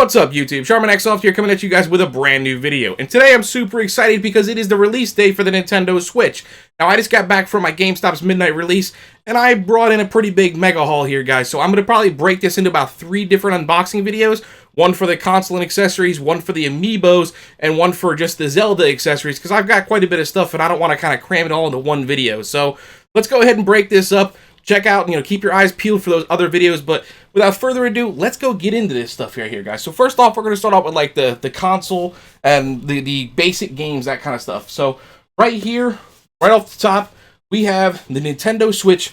What's up, YouTube? CharminEXSoft here, coming at you guys with a brand new video. And today I'm super excited because it is the release day for the Nintendo Switch. Now, I just got back from my GameStop's midnight release, and I brought in a pretty big mega haul here, guys. So I'm going to probably break this into about 3 different unboxing videos. One for the console and accessories, one for the amiibos, and one for just the Zelda accessories, because I've got quite a bit of stuff, and I don't want to kind of cram it all into one video. So let's go ahead and break this up. Check out, keep your eyes peeled for those other videos, but without further ado, let's go get into this stuff here, guys. So first off, we're going to start off with like the console and the basic games, that kind of stuff. So right here, right off the top, we have the Nintendo Switch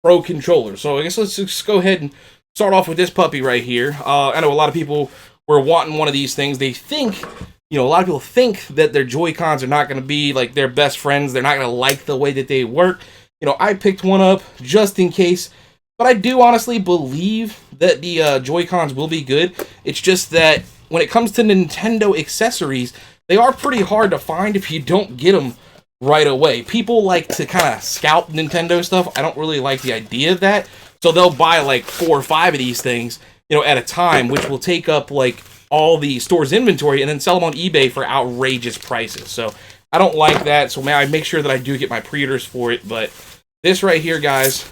Pro Controller. So I guess let's just go ahead and start off with this puppy right here. I know a lot of people were wanting one of these things. They think, a lot of people think that their Joy-Cons are not going to be like their best friends. They're not going to like the way that they work. I picked one up just in case, but I do honestly believe that the Joy-Cons will be good. It's just that when it comes to Nintendo accessories, they are pretty hard to find if you don't get them right away. People like to kind of scalp Nintendo stuff. I don't really like the idea of that. So they'll buy like 4 or 5 of these things, at a time, which will take up like all the store's inventory and then sell them on eBay for outrageous prices. So I don't like that. So I make sure that I do get my pre-orders for it, but this right here, guys,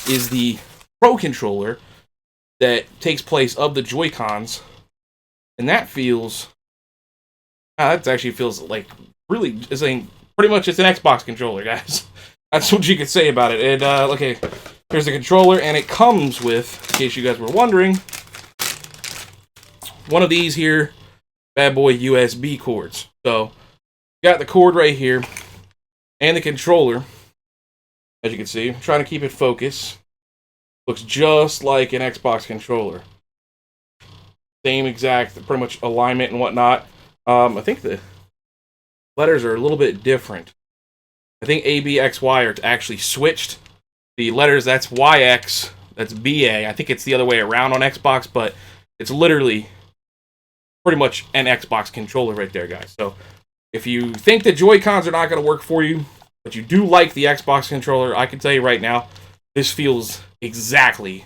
is the Pro Controller that takes place of the Joy-Cons, and that feels, that actually feels like really, it's like pretty much it's an Xbox controller, guys. That's what you could say about it. And okay, here's the controller, and it comes with, in case you guys were wondering, one of these here bad boy USB cords. So you got the cord right here, and the controller. As you can see, I'm trying to keep it focused. Looks just like an Xbox controller. Same exact, pretty much alignment and whatnot. I think the letters are a little bit different. I think A, B, X, Y are actually switched. The letters, that's YX, that's BA. I think it's the other way around on Xbox, but it's literally pretty much an Xbox controller right there, guys. So if you think the Joy-Cons are not going to work for you, but you do like the Xbox controller, I can tell you right now, this feels exactly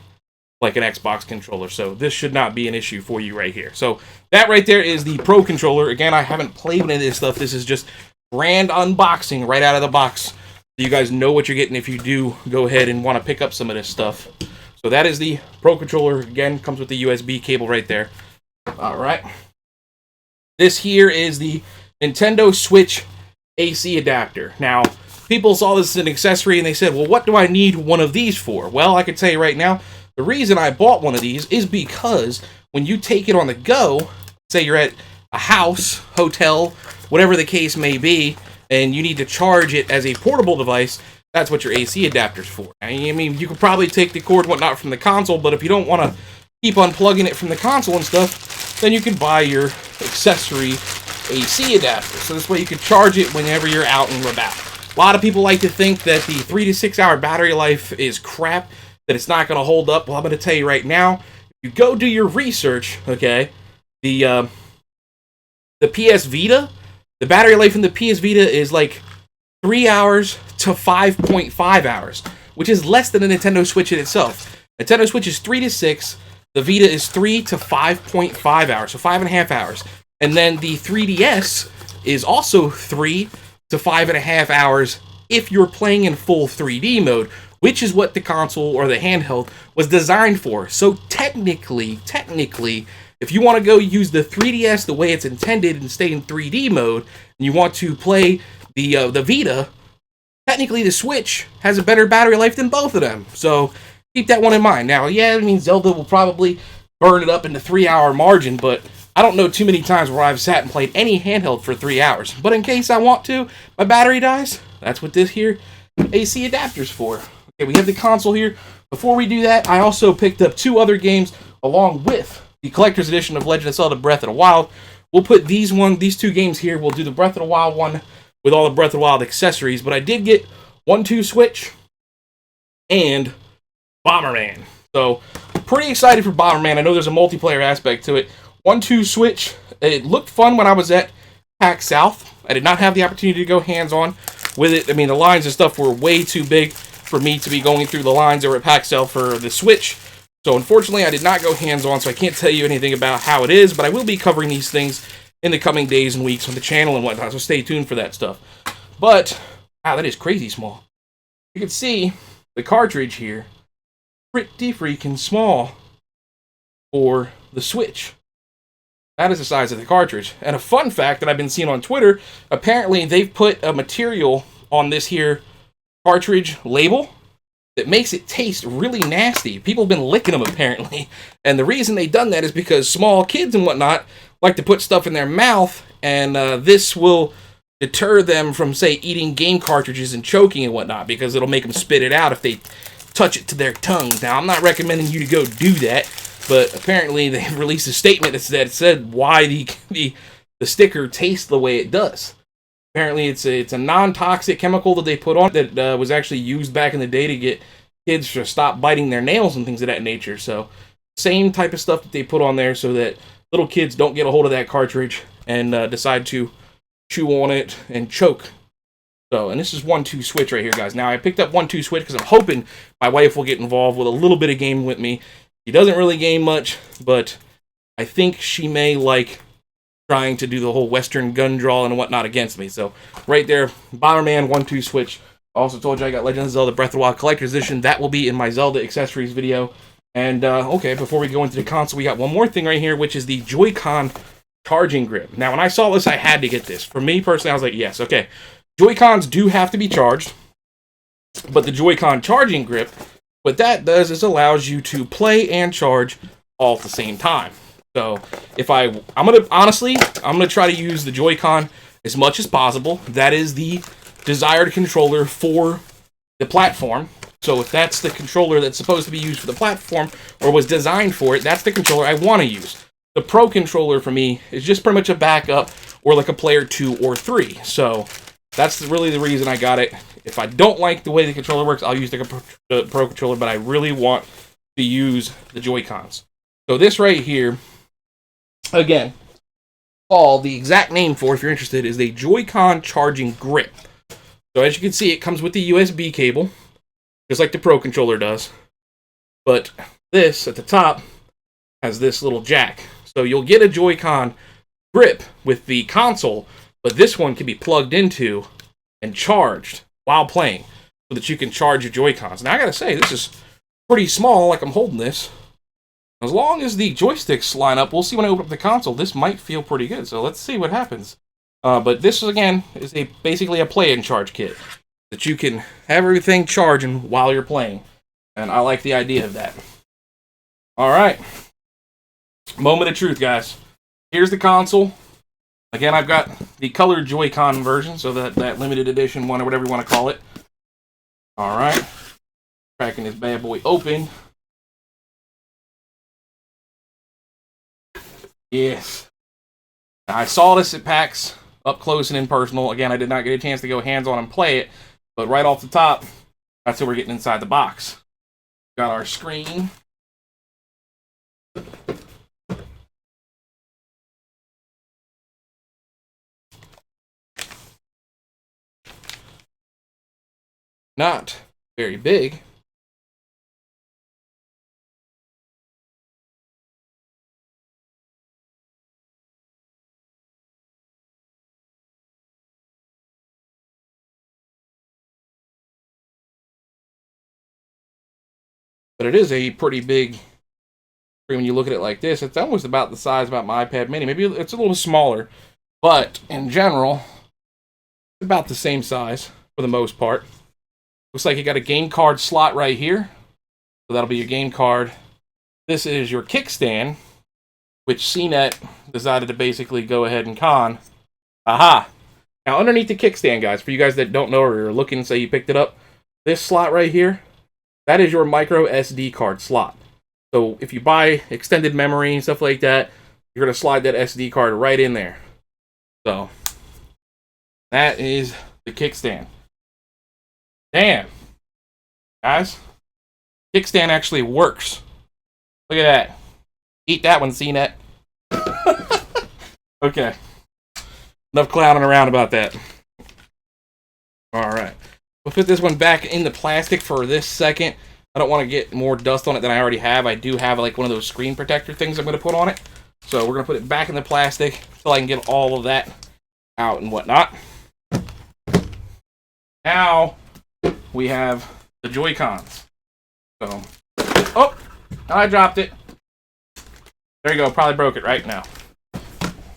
like an Xbox controller. So this should not be an issue for you right here. So that right there is the Pro Controller. Again, I haven't played with any of this stuff. This is just brand unboxing right out of the box. So you guys know what you're getting if you do go ahead and want to pick up some of this stuff. So that is the Pro Controller. Again, comes with the USB cable right there. All right. This here is the Nintendo Switch AC adapter. Now, people saw this as an accessory and they said, well, what do I need one of these for? Well, I can tell you right now, the reason I bought one of these is because when you take it on the go, say you're at a house, hotel, whatever the case may be, and you need to charge it as a portable device, that's what your AC adapter's for. I mean, you could probably take the cord and whatnot from the console, but if you don't want to keep unplugging it from the console and stuff, then you can buy your accessory AC adapter. So this way you can charge it whenever you're out and about. A lot of people like to think that the 3 to 6 hour battery life is crap, that it's not going to hold up. Well, I'm going to tell you right now, if you go do your research, okay, the PS Vita, the battery life in the PS Vita is like 3 hours to 5.5 hours, which is less than the Nintendo Switch in itself. Nintendo Switch is 3 to 6, the Vita is 3 to 5.5 hours, so 5.5 hours. And then the 3DS is also 3 to 5.5 hours if you're playing in full 3D mode, which is what the console or the handheld was designed for. So technically, if you want to go use the 3DS the way it's intended and stay in 3D mode, and you want to play the Vita, technically the Switch has a better battery life than both of them. So keep that one in mind. Now, yeah, I mean, Zelda will probably burn it up in the 3-hour margin, but I don't know too many times where I've sat and played any handheld for 3 hours. But in case I want to, my battery dies, that's what this here AC adapter's for. Okay, we have the console here. Before we do that, I also picked up 2 other games along with the collector's edition of Legend of Zelda Breath of the Wild. We'll put these 2 games here. We'll do the Breath of the Wild one with all the Breath of the Wild accessories. But I did get 1-2 Switch and Bomberman. So, pretty excited for Bomberman. I know there's a multiplayer aspect to it. 1-2 Switch. It looked fun when I was at PAX South. I did not have the opportunity to go hands-on with it. I mean, the lines and stuff were way too big for me to be going through the lines over at PAX South for the Switch. So unfortunately, I did not go hands-on, so I can't tell you anything about how it is, but I will be covering these things in the coming days and weeks on the channel and whatnot, so stay tuned for that stuff. But, wow, that is crazy small. You can see the cartridge here, pretty freaking small for the Switch. That is the size of the cartridge. And a fun fact that I've been seeing on Twitter, apparently they've put a material on this here cartridge label that makes it taste really nasty. People have been licking them, apparently. And the reason they've done that is because small kids and whatnot like to put stuff in their mouth, and this will deter them from, say, eating game cartridges and choking and whatnot, because it'll make them spit it out if they touch it to their tongues. Now, I'm not recommending you to go do that, but apparently they've released a statement that said why the sticker tastes the way it does. Apparently it's a non-toxic chemical that they put on that was actually used back in the day to get kids to stop biting their nails and things of that nature. So same type of stuff that they put on there so that little kids don't get a hold of that cartridge and decide to chew on it and choke. So, and this is 1-2 Switch right here, guys. Now, I picked up 1-2 Switch because I'm hoping my wife will get involved with a little bit of gaming with me. She doesn't really game much, but I think she may like trying to do the whole Western gun draw and whatnot against me. So, right there, Bomberman 1-2 Switch. I also told you I got Legend of Zelda Breath of the Wild Collector's Edition. That will be in my Zelda accessories video. And, okay, before we go into the console, we got one more thing right here, which is the Joy-Con charging grip. Now, when I saw this, I had to get this. For me, personally, I was like, yes, okay. Joy-Cons do have to be charged, but the Joy-Con charging grip, what that does is allows you to play and charge all at the same time. So, I'm gonna try to use the Joy-Con as much as possible. That is the desired controller for the platform. So if that's the controller that's supposed to be used for the platform, or was designed for it, that's the controller I want to use. The Pro controller for me is just pretty much a backup, or like a player 2 or 3. So that's really the reason I got it. If I don't like the way the controller works, I'll use the Pro controller, but I really want to use the Joy-Cons. So this right here, again, the exact name for it, if you're interested, is the Joy-Con charging grip. So as you can see, it comes with the USB cable, just like the Pro controller does. But this, at the top, has this little jack. So you'll get a Joy-Con grip with the console, but this one can be plugged into and charged while playing, so that you can charge your Joy-Cons. Now, I gotta say, this is pretty small, like I'm holding this. As long as the joysticks line up, we'll see when I open up the console, this might feel pretty good. So let's see what happens. But this, again, is basically a play and charge kit, that you can have everything charging while you're playing. And I like the idea of that. Alright. Moment of truth, guys. Here's the console. Again, I've got the colored Joy-Con version, so that limited edition one, or whatever you want to call it. Alright. Cracking this bad boy open. Yes. Now, I saw this at PAX, up close and in personal. Again, I did not get a chance to go hands-on and play it, but right off the top, that's what we're getting inside the box. Got our screen. Not very big. But it is a pretty big screen when you look at it like this. It's almost about the size of my iPad mini. Maybe it's a little smaller, but in general, it's about the same size for the most part. Looks like you got a game card slot right here. So that'll be your game card. This is your kickstand, which CNET decided to basically go ahead and con. Aha! Now underneath the kickstand, guys, for you guys that don't know or are looking and say you picked it up, this slot right here, that is your micro SD card slot. So if you buy extended memory and stuff like that, you're going to slide that SD card right in there. So that is the kickstand. Damn. Guys, kickstand actually works. Look at that. Eat that one, CNET. Okay. Enough clowning around about that. Alright. We'll put this one back in the plastic for this second. I don't want to get more dust on it than I already have. I do have like one of those screen protector things I'm going to put on it. So we're going to put it back in the plastic so I can get all of that out and whatnot. Now we have the Joy-Cons. So, oh, I dropped it. There you go, probably broke it right now.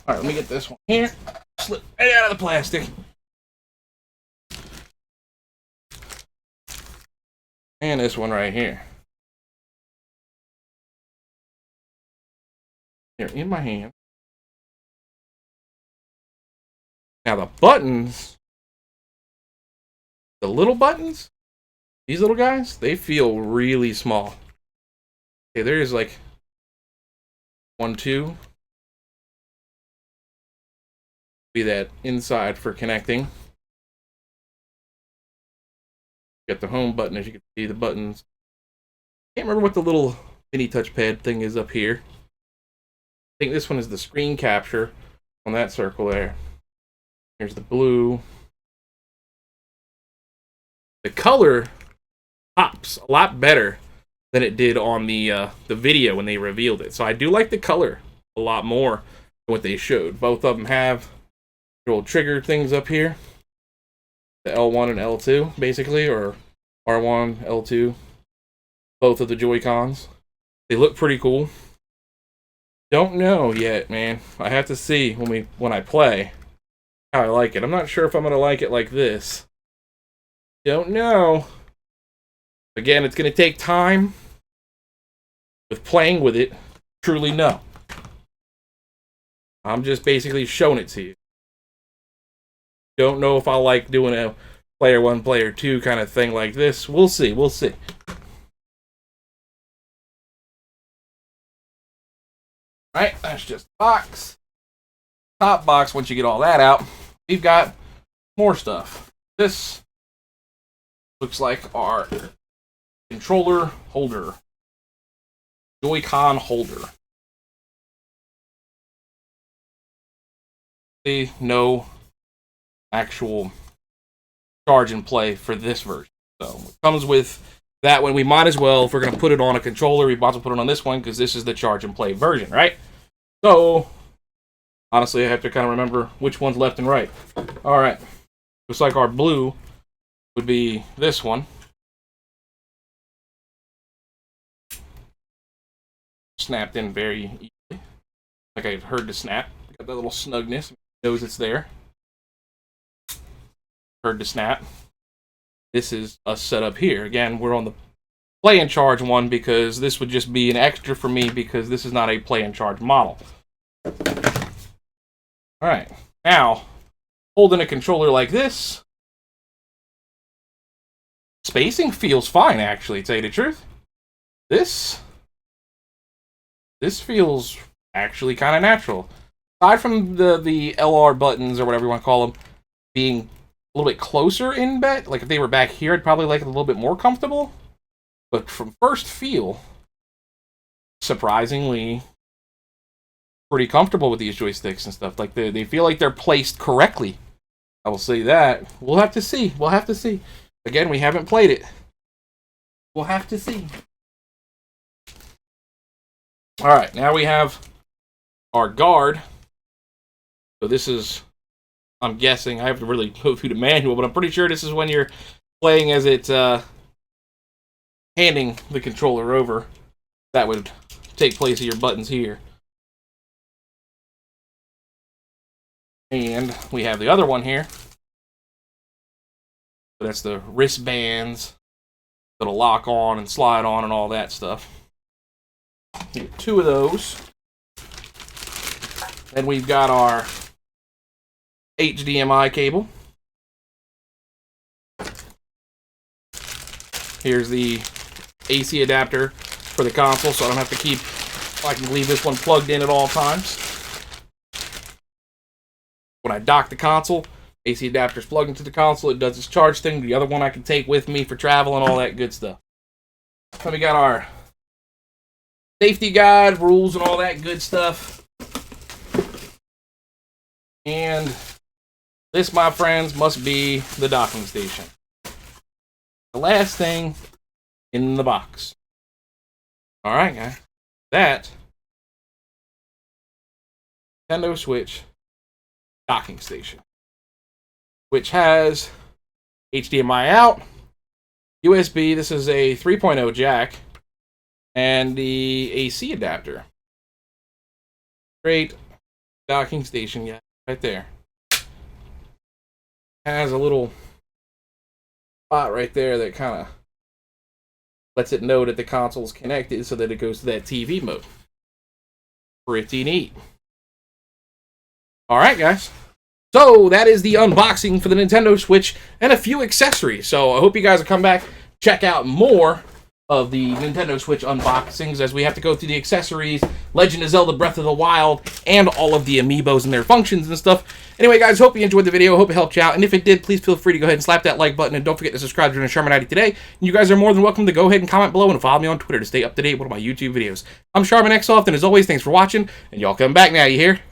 Alright, let me get this one here. Slip right out of the plastic. And this one right here. Here, in my hand. Now the buttons, the little buttons, these little guys, they feel really small. Okay, there's like 1, 2. Be that inside for connecting. Got the home button, as you can see, the buttons. Can't remember what the little mini touchpad thing is up here. I think this one is the screen capture on that circle there. Here's the blue. The color pops a lot better than it did on the video when they revealed it. So I do like the color a lot more than what they showed. Both of them have little trigger things up here. The L1 and L2, basically, or R1, L2. Both of the Joy-Cons. They look pretty cool. Don't know yet, man. I have to see when I play how I like it. I'm not sure if I'm going to like it like this. Don't know. Again, it's going to take time. With playing with it, truly no. I'm just basically showing it to you. Don't know if I like doing a player 1, player 2 kind of thing like this. We'll see. We'll see. Alright, that's just the box. Top box, once you get all that out, we've got more stuff. This looks like our controller holder. Joy-Con holder. See, no actual charge and play for this version. So it comes with that one. We might as well, if we're going to put it on a controller, we might as well put it on this one because this is the charge and play version, right? So, honestly, I have to kind of remember which one's left and right. Alright. Looks like our blue would be this one. Snapped in very easily. Like I heard the snap. Got that little snugness. Knows it's there. Heard the snap. This is us set up here. Again, we're on the play and charge one because this would just be an extra for me because this is not a play and charge model. Alright. Now, holding a controller like this, spacing feels fine, actually, to tell you the truth. This feels actually kind of natural. Aside from the LR buttons, or whatever you want to call them, being a little bit closer in bet, like if they were back here, I'd probably like it a little bit more comfortable. But from first feel, surprisingly pretty comfortable with these joysticks and stuff. Like they feel like they're placed correctly. I will say that. We'll have to see. We'll have to see. Again, we haven't played it. We'll have to see. Alright, now we have our guard. So this is, I'm guessing, I have to really go through the manual, but I'm pretty sure this is when you're playing as it, handing the controller over. That would take place of your buttons here. And we have the other one here. So that's the wristbands that'll lock on and slide on and all that stuff. Two of those. And we've got our HDMI cable. Here's the AC adapter for the console, so I don't have to keep, I can leave this one plugged in at all times. When I dock the console, AC adapter's plugged into the console, it does its charge thing. The other one I can take with me for travel and all that good stuff. Then we got our safety guide, rules and all that good stuff. And this, my friends, must be the docking station. The last thing in the box. All right, guys. That Nintendo Switch docking station, which has HDMI out, USB. This is a 3.0 jack, and the AC adapter. Great docking station, yeah, right there. Has a little spot right there that kind of lets it know that the console's connected so that it goes to that TV mode. Pretty neat. Alright, guys. So, that is the unboxing for the Nintendo Switch and a few accessories. So, I hope you guys will come back, check out more of the Nintendo Switch unboxings as we have to go through the accessories, Legend of Zelda Breath of the Wild, and all of the amiibos and their functions and stuff. Anyway, guys, hope you enjoyed the video. Hope it helped you out. And if it did, please feel free to go ahead and slap that like button. And don't forget to subscribe to the Charmin ID today. And you guys are more than welcome to go ahead and comment below and follow me on Twitter to stay up to date with my YouTube videos. I'm CharminEXSoft, and as always, thanks for watching. And y'all come back now, you hear?